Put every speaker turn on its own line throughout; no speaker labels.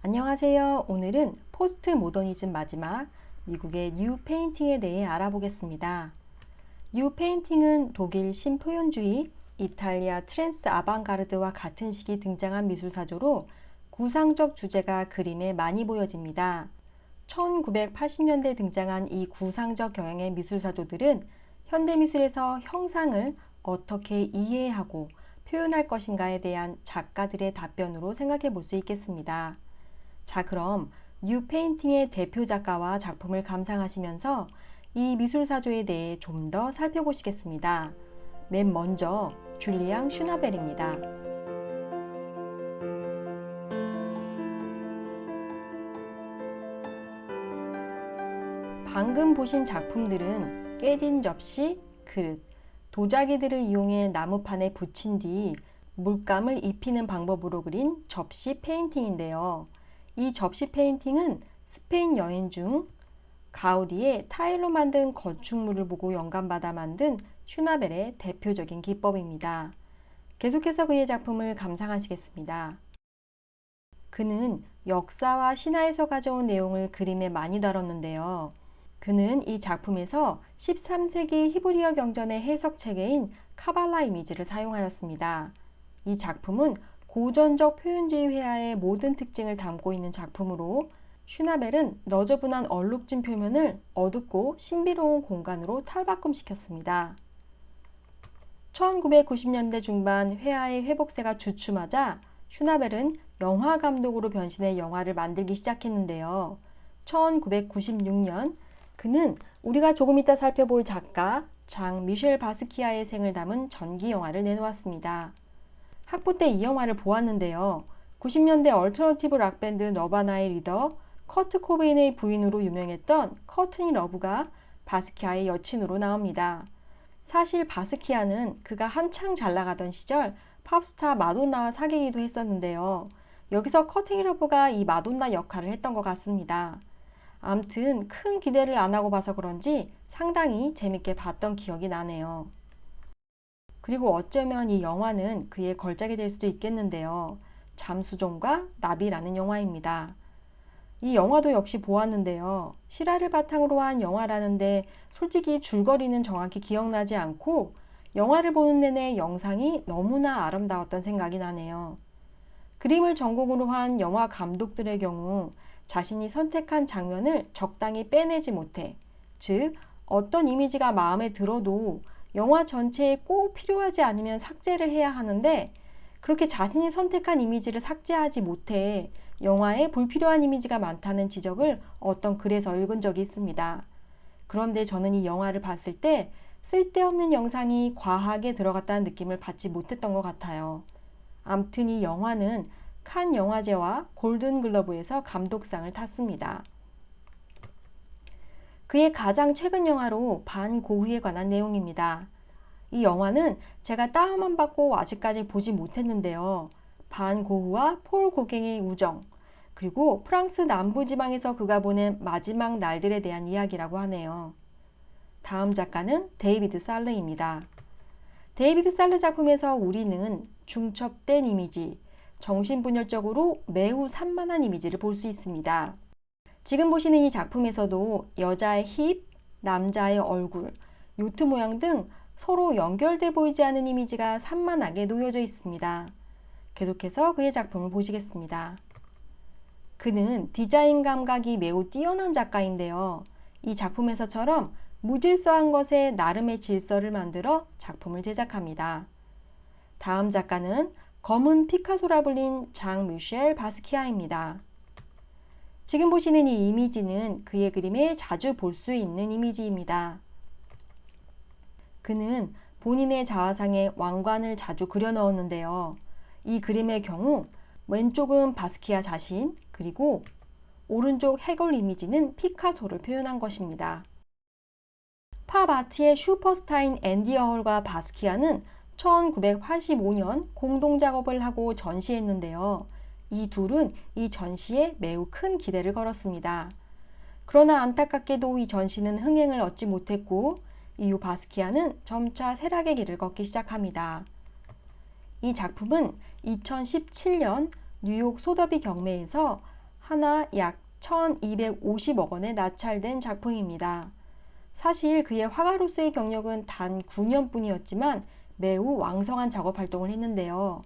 안녕하세요. 오늘은 포스트 모더니즘 마지막 미국의 뉴 페인팅에 대해 알아보겠습니다. 뉴 페인팅은 독일 신표현주의, 이탈리아 트랜스 아방가르드와 같은 시기 등장한 미술사조로 구상적 주제가 그림에 많이 보여집니다. 1980년대 등장한 이 구상적 경향의 미술사조들은 현대미술에서 형상을 어떻게 이해하고 표현할 것인가에 대한 작가들의 답변으로 생각해 볼 수 있겠습니다. 자, 그럼 뉴 페인팅의 대표 작가와 작품을 감상하시면서 이 미술사조에 대해 좀 더 살펴보시겠습니다. 맨 먼저 줄리앙 슈나벨입니다. 방금 보신 작품들은 깨진 접시, 그릇, 도자기들을 이용해 나무판에 붙인 뒤 물감을 입히는 방법으로 그린 접시 페인팅인데요. 이 접시 페인팅은 스페인 여행 중 가우디의 타일로 만든 건축물을 보고 영감받아 만든 슈나벨의 대표적인 기법입니다. 계속해서 그의 작품을 감상하시겠습니다. 그는 역사와 신화에서 가져온 내용을 그림에 많이 다뤘는데요. 그는 이 작품에서 13세기 히브리어 경전의 해석 체계인 카발라 이미지를 사용하였습니다. 이 작품은 고전적 표현주의 회화의 모든 특징을 담고 있는 작품으로 슈나벨은 너저분한 얼룩진 표면을 어둡고 신비로운 공간으로 탈바꿈시켰습니다. 1990년대 중반 회화의 회복세가 주춤하자 슈나벨은 영화 감독으로 변신해 영화를 만들기 시작했는데요. 1996년 그는 우리가 조금 이따 살펴볼 작가 장 미셸 바스키아의 생을 담은 전기 영화를 내놓았습니다. 학부 때 이 영화를 보았는데요. 90년대 얼터너티브 락밴드 너바나의 리더 커트 코베인의 부인으로 유명했던 커트니 러브가 바스키아의 여친으로 나옵니다. 사실 바스키아는 그가 한창 잘 나가던 시절 팝스타 마돈나와 사귀기도 했었는데요. 여기서 커트니 러브가 이 마돈나 역할을 했던 것 같습니다. 암튼 큰 기대를 안 하고 봐서 그런지 상당히 재밌게 봤던 기억이 나네요. 그리고 어쩌면 이 영화는 그의 걸작이 될 수도 있겠는데요. 잠수정과 나비라는 영화입니다. 이 영화도 역시 보았는데요. 실화를 바탕으로 한 영화라는데 솔직히 줄거리는 정확히 기억나지 않고 영화를 보는 내내 영상이 너무나 아름다웠던 생각이 나네요. 그림을 전공으로 한 영화 감독들의 경우 자신이 선택한 장면을 적당히 빼내지 못해, 즉 어떤 이미지가 마음에 들어도 영화 전체에 꼭 필요하지 않으면 삭제를 해야 하는데 그렇게 자신이 선택한 이미지를 삭제하지 못해 영화에 불필요한 이미지가 많다는 지적을 어떤 글에서 읽은 적이 있습니다. 그런데 저는 이 영화를 봤을 때 쓸데없는 영상이 과하게 들어갔다는 느낌을 받지 못했던 것 같아요. 암튼 이 영화는 칸 영화제와 골든글러브에서 감독상을 탔습니다. 그의 가장 최근 영화로 반고흐에 관한 내용입니다. 이 영화는 제가 다운만 받고 아직까지 보지 못했는데요. 반고흐와 폴 고갱의 우정, 그리고 프랑스 남부지방에서 그가 보낸 마지막 날들에 대한 이야기라고 하네요. 다음 작가는 데이비드 살르입니다. 데이비드 살르 작품에서 우리는 중첩된 이미지, 정신분열적으로 매우 산만한 이미지를 볼 수 있습니다. 지금 보시는 이 작품에서도 여자의 힙, 남자의 얼굴, 요트 모양 등 서로 연결돼 보이지 않는 이미지가 산만하게 놓여져 있습니다. 계속해서 그의 작품을 보시겠습니다. 그는 디자인 감각이 매우 뛰어난 작가인데요. 이 작품에서처럼 무질서한 것에 나름의 질서를 만들어 작품을 제작합니다. 다음 작가는 검은 피카소라 불린 장 미셸 바스키아입니다. 지금 보시는 이 이미지는 그의 그림에 자주 볼 수 있는 이미지입니다. 그는 본인의 자화상에 왕관을 자주 그려 넣었는데요. 이 그림의 경우 왼쪽은 바스키아 자신, 그리고 오른쪽 해골 이미지는 피카소를 표현한 것입니다. 팝 아트의 슈퍼스타인 앤디 워홀과 바스키아는 1985년 공동 작업을 하고 전시했는데요. 이 둘은 이 전시에 매우 큰 기대를 걸었습니다. 그러나 안타깝게도 이 전시는 흥행을 얻지 못했고 이후 바스키아는 점차 쇠락의 길을 걷기 시작합니다. 이 작품은 2017년 뉴욕 소더비 경매에서 하나 약 1250억 원에 낙찰된 작품입니다. 사실 그의 화가로서의 경력은 단 9년뿐이었지만 매우 왕성한 작업 활동을 했는데요.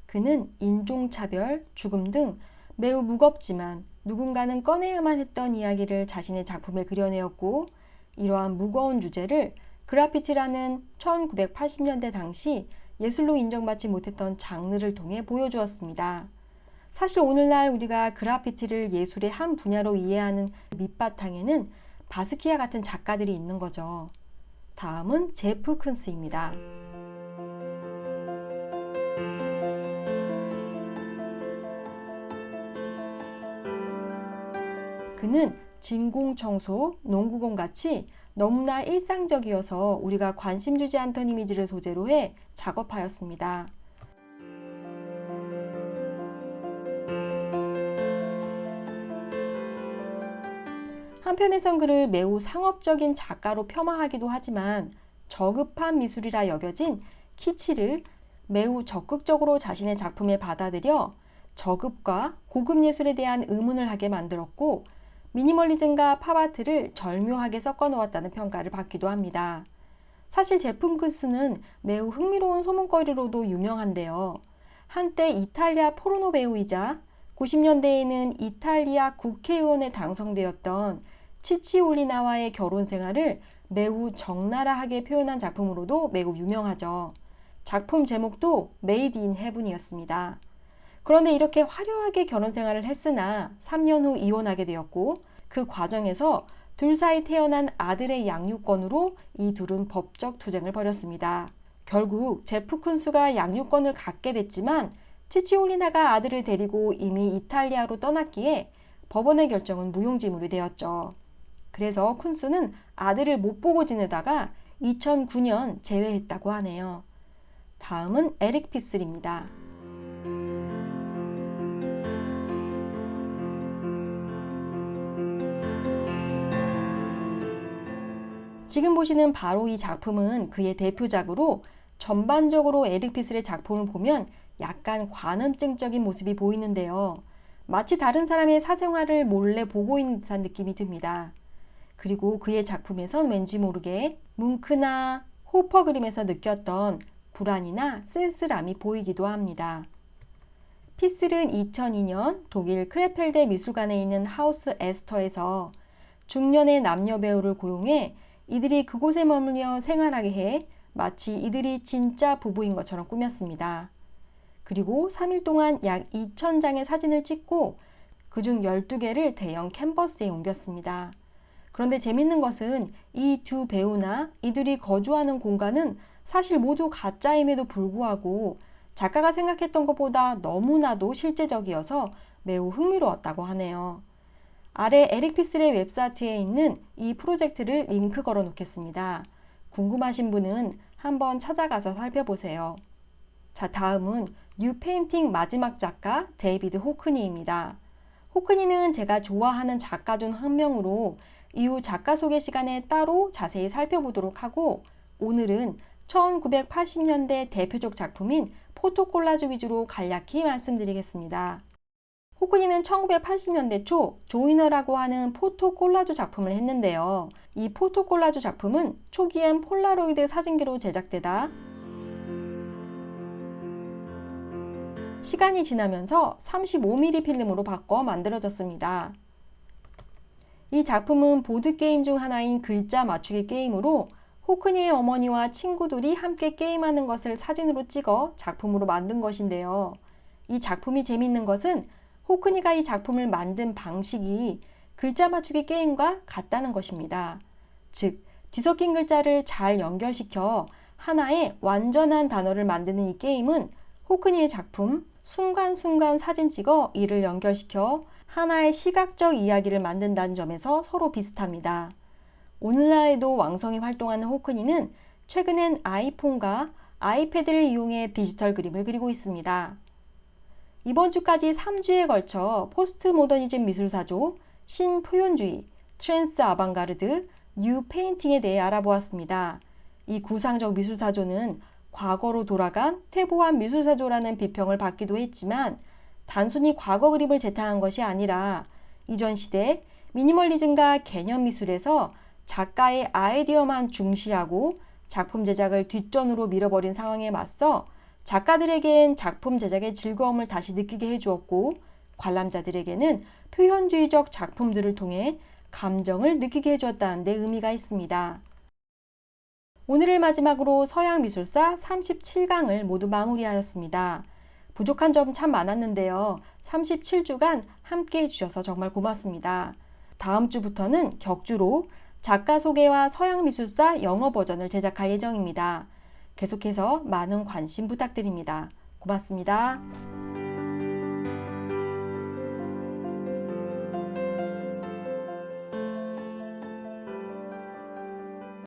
그는 인종차별, 죽음 등 매우 무겁지만 누군가는 꺼내야만 했던 이야기를 자신의 작품에 그려내었고, 이러한 무거운 주제를 그래피티라는 1980년대 당시 예술로 인정받지 못했던 장르를 통해 보여주었습니다. 사실 오늘날 우리가 그래피티를 예술의 한 분야로 이해하는 밑바탕에는 바스키아 같은 작가들이 있는 거죠. 다음은 제프 쿤스입니다. 그는 진공청소, 농구공 같이 너무나 일상적이어서 우리가 관심 주지 않던 이미지를 소재로 해 작업하였습니다. 한편에선 그를 매우 상업적인 작가로 폄하하기도 하지만 저급한 미술이라 여겨진 키치를 매우 적극적으로 자신의 작품에 받아들여 저급과 고급 예술에 대한 의문을 하게 만들었고, 미니멀리즘과 팝아트를 절묘하게 섞어 놓았다는 평가를 받기도 합니다. 사실 제프 쿤스는 매우 흥미로운 소문거리로도 유명한데요. 한때 이탈리아 포르노 배우이자 90년대에는 이탈리아 국회의원에 당선되었던 치치올리나와의 결혼 생활을 매우 적나라하게 표현한 작품으로도 매우 유명하죠. 작품 제목도 메이드 인 헤븐이었습니다. 그런데 이렇게 화려하게 결혼 생활을 했으나 3년 후 이혼하게 되었고, 그 과정에서 둘 사이 태어난 아들의 양육권으로 이 둘은 법적 투쟁을 벌였습니다. 결국 제프 쿤스가 양육권을 갖게 됐지만 치치올리나가 아들을 데리고 이미 이탈리아로 떠났기에 법원의 결정은 무용지물이 되었죠. 그래서 쿤스는 아들을 못 보고 지내다가 2009년 재회했다고 하네요. 다음은 에릭 피슬입니다. 지금 보시는 바로 이 작품은 그의 대표작으로, 전반적으로 에릭 피슬의 작품을 보면 약간 관음증적인 모습이 보이는데요. 마치 다른 사람의 사생활을 몰래 보고 있는 듯한 느낌이 듭니다. 그리고 그의 작품에선 왠지 모르게 뭉크나 호퍼 그림에서 느꼈던 불안이나 쓸쓸함이 보이기도 합니다. 피슬은 2002년 독일 크레펠대 미술관에 있는 하우스 에스터에서 중년의 남녀 배우를 고용해 이들이 그곳에 머물며 생활하게 해 마치 이들이 진짜 부부인 것처럼 꾸몄습니다. 그리고 3일 동안 약 2,000장의 사진을 찍고 그중 12개를 대형 캔버스에 옮겼습니다. 그런데 재밌는 것은 이 두 배우나 이들이 거주하는 공간은 사실 모두 가짜임에도 불구하고 작가가 생각했던 것보다 너무나도 실제적이어서 매우 흥미로웠다고 하네요. 아래 에릭 피슬의 웹사이트에 있는 이 프로젝트를 링크 걸어 놓겠습니다. 궁금하신 분은 한번 찾아가서 살펴보세요. 자, 다음은 뉴 페인팅 마지막 작가 데이비드 호크니입니다. 호크니는 제가 좋아하는 작가 중 한 명으로 이후 작가 소개 시간에 따로 자세히 살펴보도록 하고, 오늘은 1980년대 대표적 작품인 포토콜라주 위주로 간략히 말씀드리겠습니다. 호크니는 1980년대 초 조이너라고 하는 포토콜라주 작품을 했는데요. 이 포토콜라주 작품은 초기엔 폴라로이드 사진기로 제작되다 시간이 지나면서 35mm 필름으로 바꿔 만들어졌습니다. 이 작품은 보드게임 중 하나인 글자 맞추기 게임으로 호크니의 어머니와 친구들이 함께 게임하는 것을 사진으로 찍어 작품으로 만든 것인데요. 이 작품이 재미있는 것은 호크니가 이 작품을 만든 방식이 글자 맞추기 게임과 같다는 것입니다. 즉, 뒤섞인 글자를 잘 연결시켜 하나의 완전한 단어를 만드는 이 게임은 호크니의 작품 순간순간 사진 찍어 이를 연결시켜 하나의 시각적 이야기를 만든다는 점에서 서로 비슷합니다. 오늘날에도 왕성히 활동하는 호크니는 최근엔 아이폰과 아이패드를 이용해 디지털 그림을 그리고 있습니다. 이번 주까지 3주에 걸쳐 포스트 모더니즘 미술사조, 신표현주의, 트랜스 아방가르드, 뉴 페인팅에 대해 알아보았습니다. 이 구상적 미술사조는 과거로 돌아간 퇴보한 미술사조라는 비평을 받기도 했지만 단순히 과거 그림을 재탕한 것이 아니라 이전 시대 미니멀리즘과 개념 미술에서 작가의 아이디어만 중시하고 작품 제작을 뒷전으로 밀어버린 상황에 맞서 작가들에겐 작품 제작의 즐거움을 다시 느끼게 해주었고 관람자들에게는 표현주의적 작품들을 통해 감정을 느끼게 해주었다는 데 의미가 있습니다. 오늘을 마지막으로 서양 미술사 37강을 모두 마무리하였습니다. 부족한 점 참 많았는데요. 37주간 함께 해주셔서 정말 고맙습니다. 다음 주부터는 격주로 작가 소개와 서양 미술사 영어 버전을 제작할 예정입니다. 계속해서 많은 관심 부탁드립니다. 고맙습니다.